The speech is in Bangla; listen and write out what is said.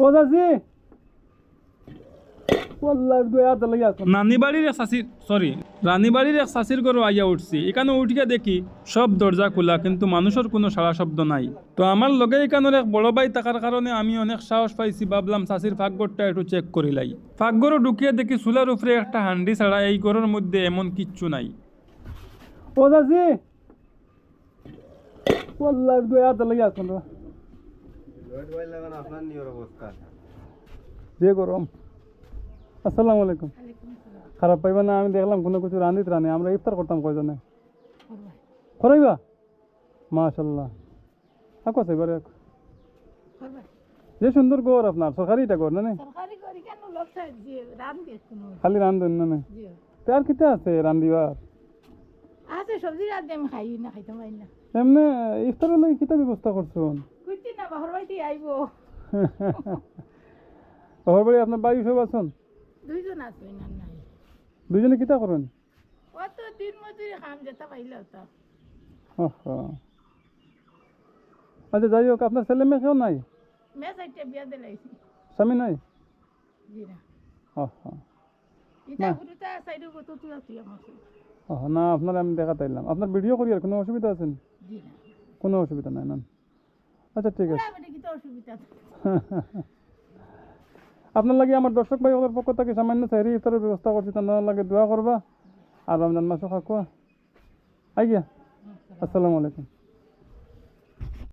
ওজাজি ওয়াল্লাহ দয়া দলাইয়া নানিবাড়ির এক শাসির সরি রানীবাড়ির এক শাসির ঘরে আইয়া উঠছি এখানে উঠিয়া দেখি সব দরজা খোলা কিন্তু মানুষের কোনো সারা শব্দ নাই তো আমার লগে এখানের এক বড় ভাই থাকার কারণে আমি অনেক সাহস পাইছি ভাবলাম শাসির ফাঁকঘরটা একটু চেক করিলাই ফাঁকঘরও ঢুকিয়ে দেখি চুলার উপরে একটা হান্ডি ছাড়া এই ঘরের মধ্যে এমন কিচ্ছু নাই ওজাজি ওয়াল্লাহ দয়া দলাইয়া আপনার নিয়র অবস্থা যে গরম আসসালামু আলাইকুম খারাপ পাইবা না আমি দেখলাম কোনো কিছু রাঁধিত রানি আমরা ইফতার করতাম কয়জনে করাইবা মাশাল্লাহ আকো এবারে যে সুন্দর ঘর আপনার সরকারি এটা ঘর না খালি রান্ধন না তার কিতে আছে রান্ধিবার আছে সবজি রাঁধতে আমি খাই না খাইতে পারি না এমনি ইফতারের লাগি কিতা ব্যবস্থা করছুন কইতি না বাহর বাড়িতে আইব বাবার বাড়ি আপনার বাড়ি সব আছেন দুইজন আছে না নাই দুজনে কিতা করেন অত দিন মজুরি কাম যেতে পাইলে তো আচ্ছা যাই হোক আপনার ছেলে মেয়ে কেউ নাই মেয়ে সাইডে বিয়া দিলাইছি স্বামী নাই জি না আচ্ছা ইটা গুরুতা সাইডে কত তুই আছি আমার না আপনার আমি দেখা তাইলাম আপনার ভিডিও করি আর কোনো অসুবিধা আছে জি না কোনো অসুবিধা নাই না আচ্ছা ঠিক আছে আমি কি তো অসুবিধা আপনার লাগে আমার দর্শক ভাই ওদের পক্ষ থেকে সামান্য সেহরি ইফতারের ব্যবস্থা করছি তার লাগে দোয়া করবা আর রমজান মাসও খাকুয়া আই গিয়া আসসালামু আলাইকুম